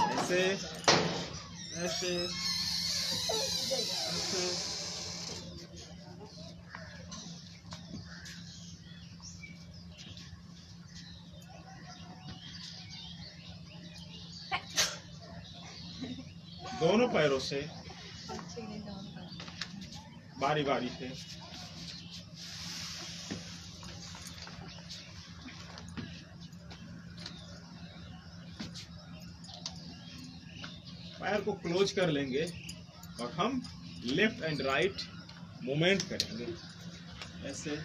ऐसे ऐसे ऐसे। दोनों पैरों से बारी बारी से पैर को क्लोज कर लेंगे और हम लेफ्ट एंड राइट मूवमेंट करेंगे ऐसे।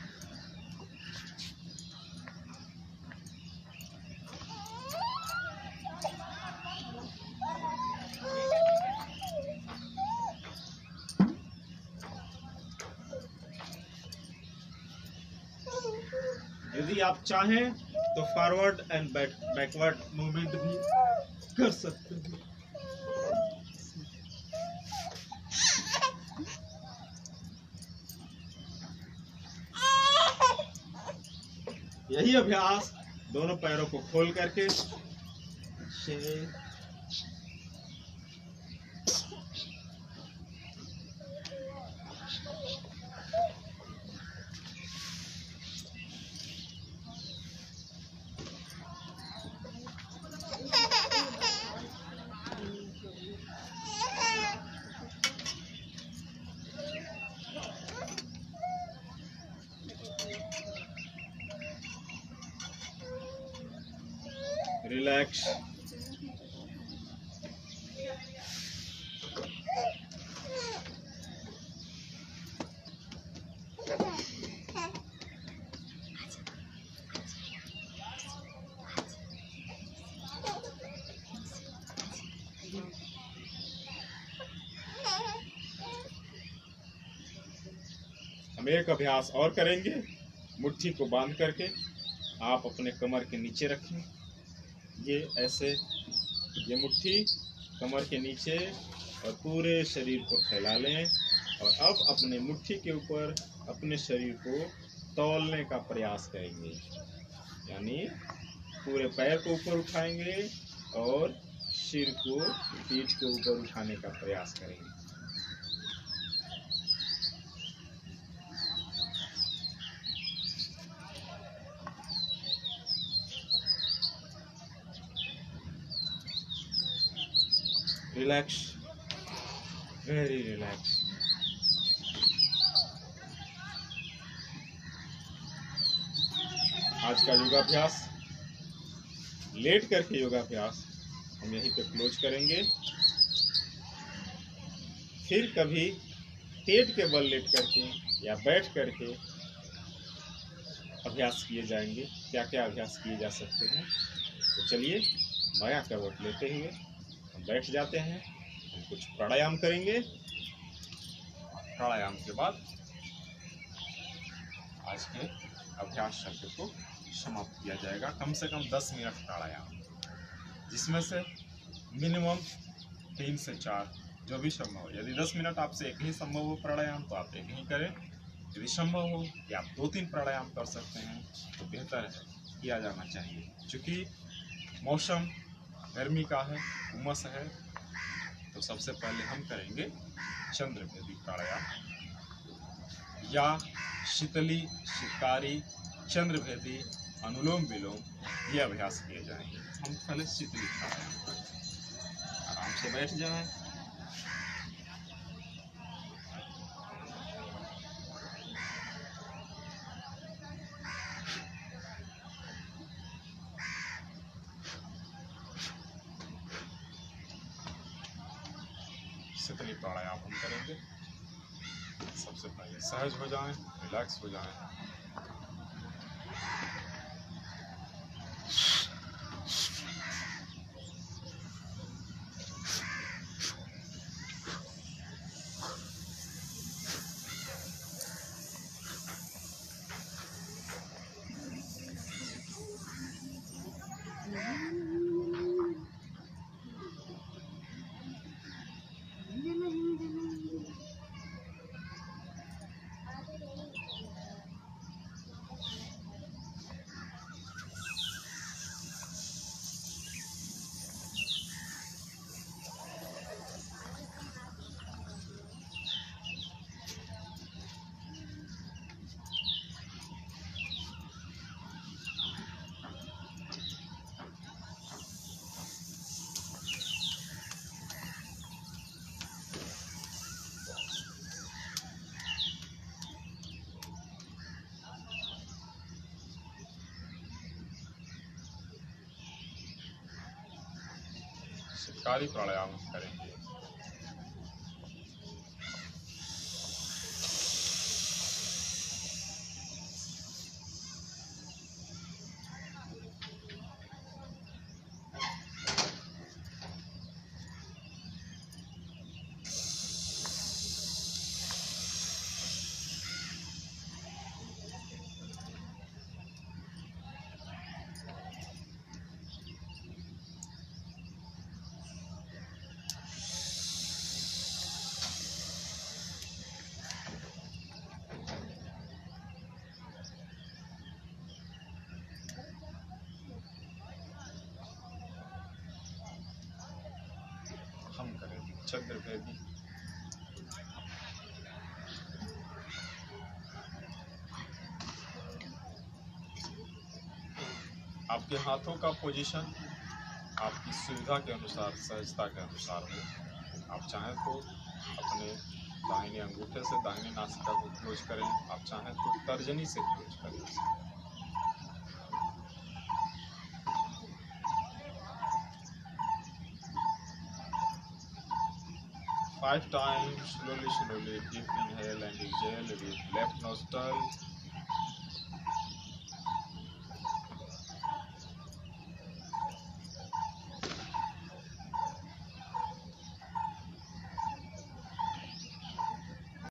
यदि आप चाहें तो फॉरवर्ड एंड बैकवर्ड मूवमेंट भी कर सकते हैं। यही अभ्यास दोनों पैरों को खोल करके रिलैक्स। हम एक अभ्यास और करेंगे। मुट्ठी को बांध करके आप अपने कमर के नीचे रखें, ये ऐसे, ये मुट्ठी कमर के नीचे, और पूरे शरीर को फैला लें और अब अपने मुट्ठी के ऊपर अपने शरीर को तौलने का प्रयास करेंगे। यानी पूरे पैर को ऊपर उठाएंगे और सिर को पीठ के ऊपर उठाने का प्रयास करेंगे। Relax, very relax. आज का योगाभ्यास, लेट करके योगाभ्यास, हम यहीं पे क्लोज करेंगे। फिर कभी पेट के बल लेट करके या बैठ करके अभ्यास किए जाएंगे। क्या क्या अभ्यास किए जा सकते हैं, तो चलिए बायां करवट लेते हुए हम बैठ जाते हैं, हम कुछ प्राणायाम करेंगे। प्राणायाम के बाद आज के अभ्यास सत्र को समाप्त किया जाएगा। कम से कम 10 मिनट प्राणायाम, जिसमें से मिनिमम 3 से 4 जो भी संभव हो। यदि 10 मिनट आपसे एक ही संभव हो प्राणायाम तो आप एक ही करें। यदि संभव हो कि आप 2-3 प्राणायाम कर सकते हैं तो बेहतर है, किया जाना चाहिए। क्योंकि मौसम गर्मी का है, उमस है, तो सबसे पहले हम करेंगे चंद्रभेदी प्राणायाम या शीतली, शिकारी, चंद्रभेदी, अनुलोम विलोम, ये अभ्यास किए जाएंगे। हम पहले शीतली प्राणायाम करें। आराम से बैठ जाएं। शीतली प्राणायाम हम करेंगे। सबसे पहले सहज हो जाएं, रिलैक्स हो जाएं। शिकारी प्राणायाम करेंगे। हम करेंगे चंद्रभेदी। आपके हाथों का पोजीशन आपकी सुविधा के अनुसार, सहजता के अनुसार हो। आप चाहें तो अपने दाहिने अंगूठे से दाहिने नासिका को क्लोज करें, आप चाहें तो तर्जनी से क्लोज करें। 5 times, slowly, deep inhale and exhale with left nostril